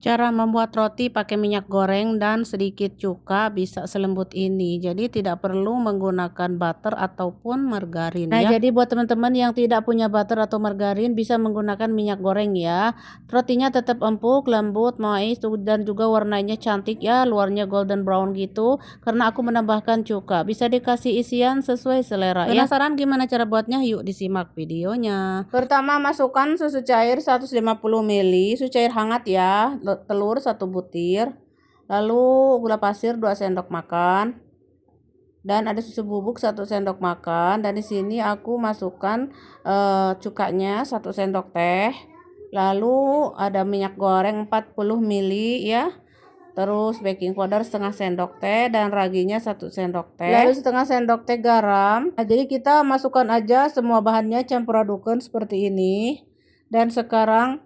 Cara membuat roti pakai minyak goreng dan sedikit cuka bisa selembut ini. Jadi tidak perlu menggunakan butter ataupun margarin ya. Jadi buat teman-teman yang tidak punya butter atau margarin bisa menggunakan minyak goreng ya. Rotinya tetap empuk, lembut, moist dan juga warnanya cantik ya, luarnya golden brown gitu. Karena aku menambahkan cuka. Bisa dikasih isian sesuai selera ya. Penasaran gimana cara buatnya? Yuk disimak videonya. Pertama masukkan susu cair 150 ml, susu cair hangat ya, telur 1 butir, lalu gula pasir 2 sendok makan, dan ada susu bubuk 1 sendok makan. Dan di sini aku masukkan cukanya 1 sendok teh, lalu ada minyak goreng 40 ml ya, terus baking powder setengah sendok teh dan raginya 1 sendok teh, lalu setengah sendok teh garam. Nah, jadi kita masukkan aja semua bahannya, campur adukkan seperti ini. Dan sekarang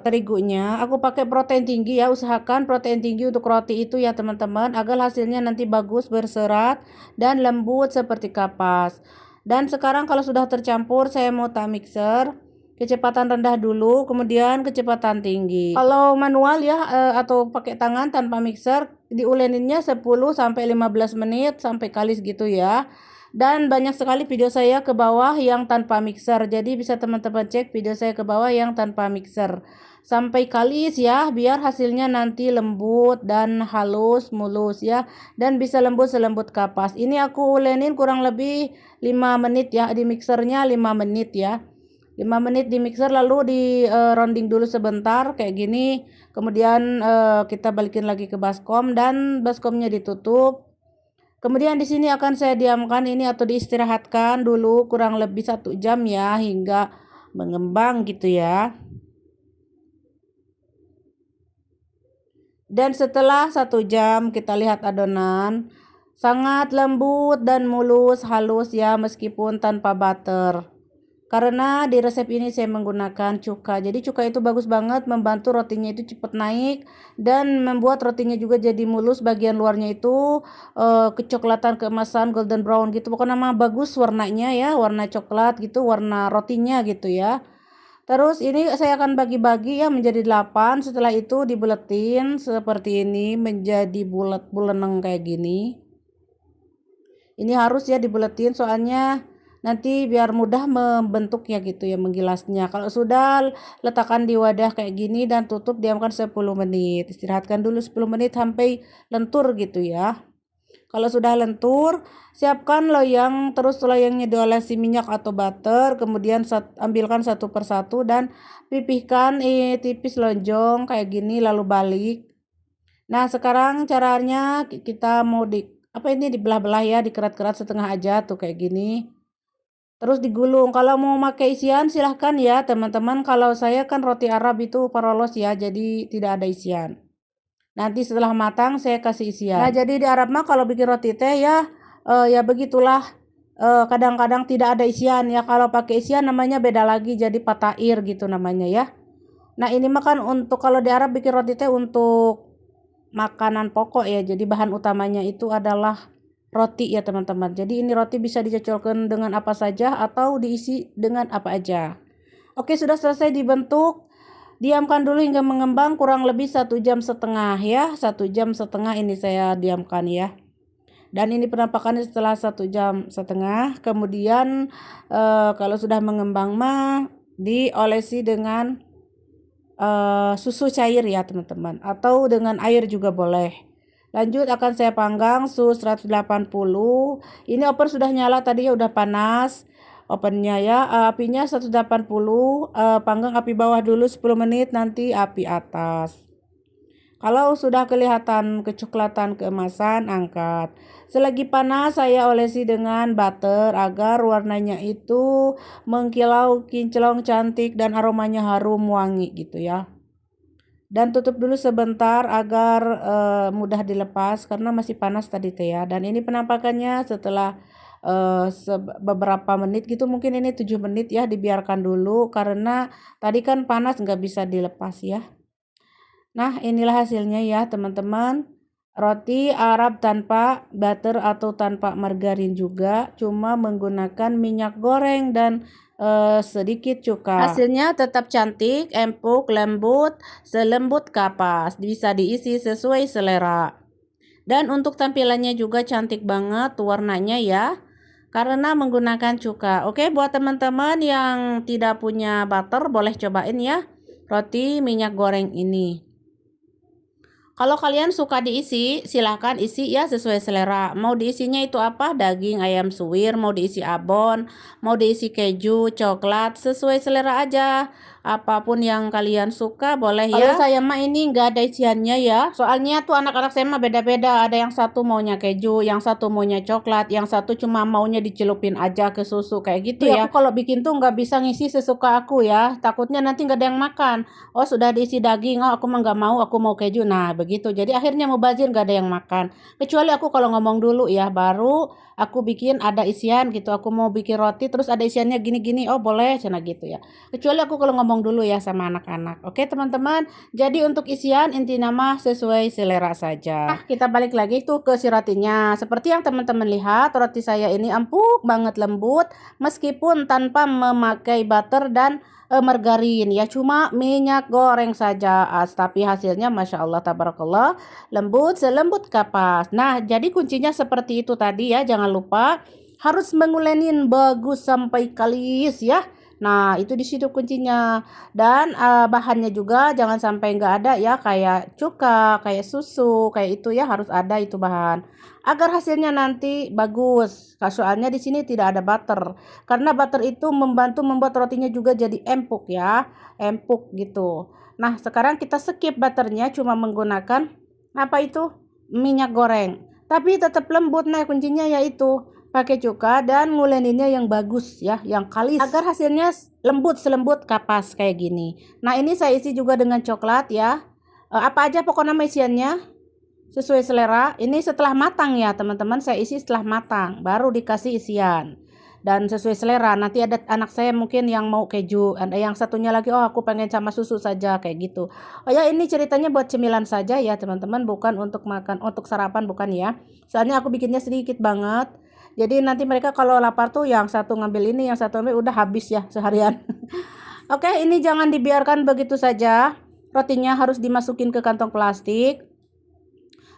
terigunya aku pakai protein tinggi ya, usahakan protein tinggi untuk roti itu ya teman-teman, agar hasilnya nanti bagus, berserat dan lembut seperti kapas. Dan sekarang kalau sudah tercampur saya mau tak mixer, kecepatan rendah dulu, kemudian kecepatan tinggi. Kalau manual ya atau pakai tangan tanpa mixer, diuleninnya 10 sampai 15 menit sampai kalis gitu ya. Dan banyak sekali video saya ke bawah yang tanpa mixer, jadi bisa teman-teman cek video saya ke bawah yang tanpa mixer sampai kalis ya, biar hasilnya nanti lembut dan halus mulus ya, dan bisa lembut selembut kapas. Ini aku ulenin kurang lebih 5 menit ya, di mixernya 5 menit ya, 5 menit di mixer, lalu di rounding dulu sebentar kayak gini. Kemudian kita balikin lagi ke baskom dan baskomnya ditutup. Kemudian di sini akan saya diamkan ini atau diistirahatkan dulu kurang lebih 1 jam ya, hingga mengembang gitu ya. Dan setelah 1 jam kita lihat adonan sangat lembut dan mulus halus ya, meskipun tanpa butter. Karena di resep ini saya menggunakan cuka. Jadi cuka itu bagus banget membantu rotinya itu cepat naik dan membuat rotinya juga jadi mulus, bagian luarnya itu kecoklatan keemasan golden brown gitu. Pokoknya mah bagus warnanya ya, warna coklat gitu, warna rotinya gitu ya. Terus ini saya akan bagi-bagi ya menjadi 8. Setelah itu dibuletin seperti ini menjadi bulat-buleneng kayak gini. Ini harus ya dibuletin soalnya nanti biar mudah membentuknya gitu ya, menggilasnya. Kalau sudah, letakkan di wadah kayak gini dan tutup, diamkan 10 menit. Istirahatkan dulu 10 menit sampai lentur gitu ya. Kalau sudah lentur, siapkan loyang, terus loyangnya diolesi minyak atau butter, kemudian ambilkan satu persatu dan pipihkan tipis lonjong kayak gini, lalu balik. Nah, sekarang caranya kita mau dibelah-belah ya, dikerat-kerat setengah aja tuh kayak gini. Terus digulung. Kalau mau pakai isian silahkan ya teman-teman. Kalau saya kan roti Arab itu parolos ya, jadi tidak ada isian. Nanti setelah matang saya kasih isian. Nah, jadi di Arab mah kalau bikin roti teh ya ya begitulah. Kadang-kadang tidak ada isian ya. Kalau pakai isian namanya beda lagi, jadi patair gitu namanya ya. Nah, ini mah kan untuk kalau di Arab bikin roti teh untuk makanan pokok ya. Jadi bahan utamanya itu adalah roti ya teman-teman. Jadi ini roti bisa dicocolkan dengan apa saja atau diisi dengan apa aja. Oke, sudah selesai dibentuk. Diamkan dulu hingga mengembang kurang lebih 1,5 jam ya. 1,5 jam ini saya diamkan ya. Dan ini penampakannya setelah 1,5 jam. Kemudian kalau sudah mengembang mah diolesi dengan susu cair ya teman-teman, atau dengan air juga boleh. Lanjut akan saya panggang suhu 180. Ini oven sudah nyala tadi ya, udah panas ovennya ya. Apinya 180, panggang api bawah dulu 10 menit, nanti api atas. Kalau sudah kelihatan kecoklatan keemasan, angkat. Selagi panas saya olesi dengan butter agar warnanya itu mengkilau, kinclong, cantik dan aromanya harum wangi gitu ya. Dan tutup dulu sebentar agar mudah dilepas karena masih panas tadi teh ya. Dan ini penampakannya setelah beberapa menit gitu, mungkin ini 7 menit ya, dibiarkan dulu karena tadi kan panas nggak bisa dilepas ya. Nah, inilah hasilnya ya teman-teman. Roti Arab tanpa butter atau tanpa margarin juga, cuma menggunakan minyak goreng dan sedikit cuka. Hasilnya tetap cantik, empuk, lembut, selembut kapas. Bisa diisi sesuai selera. Dan untuk tampilannya juga cantik banget warnanya ya, karena menggunakan cuka. Oke, buat teman-teman yang tidak punya butter boleh cobain ya roti minyak goreng ini. Kalau kalian suka diisi, silahkan isi ya sesuai selera. Mau diisinya itu apa? Daging ayam suwir, mau diisi abon, mau diisi keju, coklat, sesuai selera aja. Apapun yang kalian suka boleh ya. Kalau saya mah ini nggak ada isiannya ya. Soalnya tuh anak-anak saya mah beda-beda. Ada yang satu maunya keju, yang satu maunya coklat, yang satu cuma maunya dicelupin aja ke susu kayak gitu ya. Aku kalau bikin tuh nggak bisa ngisi sesuka aku ya. Takutnya nanti nggak ada yang makan. Oh sudah diisi daging, oh aku mah nggak mau, aku mau keju. Nah begitu, jadi akhirnya mubazir nggak ada yang makan. Kecuali aku kalau ngomong dulu ya, baru aku bikin ada isian gitu. Aku mau bikin roti terus ada isiannya gini-gini, oh boleh cina gitu ya. Kecuali aku kalau ngomong dulu ya sama anak-anak. Oke teman-teman, jadi untuk isian inti nama sesuai selera saja. Nah, kita balik lagi tuh ke si rotinya. Seperti yang teman-teman lihat, roti saya ini empuk banget, lembut, meskipun tanpa memakai butter dan margarin ya, cuma minyak goreng saja. Tapi hasilnya masya Allah tabarakallah, lembut selembut kapas. Nah jadi kuncinya seperti itu tadi ya, jangan lupa harus mengulenin bagus sampai kalis ya. Nah itu di situ kuncinya. Dan bahannya juga jangan sampai nggak ada ya, kayak cuka, kayak susu, kayak itu ya, harus ada itu bahan agar hasilnya nanti bagus. Soalnya di sini tidak ada butter. Karena butter itu membantu membuat rotinya juga jadi empuk ya, empuk gitu. Nah, sekarang kita skip butternya, cuma menggunakan apa itu? Minyak goreng. Tapi tetap lembut. Nah, kuncinya yaitu pakai cuka dan nguleninnya yang bagus ya, yang kalis agar hasilnya lembut selembut kapas kayak gini. Nah, ini saya isi juga dengan coklat ya. Apa aja pokoknya isiannya sesuai selera. Ini setelah matang ya teman-teman, saya isi setelah matang baru dikasih isian dan sesuai selera. Nanti ada anak saya mungkin yang mau keju, ada yang satunya lagi oh aku pengen sama susu saja kayak gitu. Oh ya, ini ceritanya buat cemilan saja ya teman-teman, bukan untuk makan, untuk sarapan bukan ya. Soalnya aku bikinnya sedikit banget, jadi nanti mereka kalau lapar tuh yang satu ngambil ini, yang satu ngambil, udah habis ya seharian. Oke, ini jangan dibiarkan begitu saja. Rotinya harus dimasukin ke kantong plastik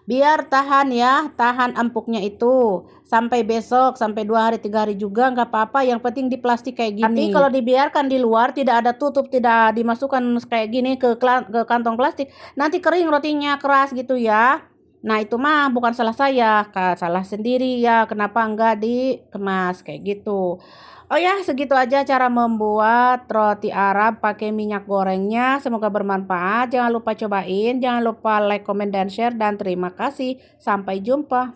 biar tahan ya, tahan empuknya itu sampai besok, sampai 2 hari 3 hari juga nggak apa-apa, yang penting di plastik kayak gini. Tapi kalau dibiarkan di luar tidak ada tutup, tidak dimasukkan kayak gini ke kantong plastik, nanti kering rotinya, keras gitu ya. Nah itu mah bukan salah saya, salah sendiri ya, kenapa nggak dikemas kayak gitu. Oh ya, segitu aja cara membuat roti Arab pakai minyak gorengnya. Semoga bermanfaat. Jangan lupa cobain, jangan lupa like, comment, dan share. Dan terima kasih. Sampai jumpa.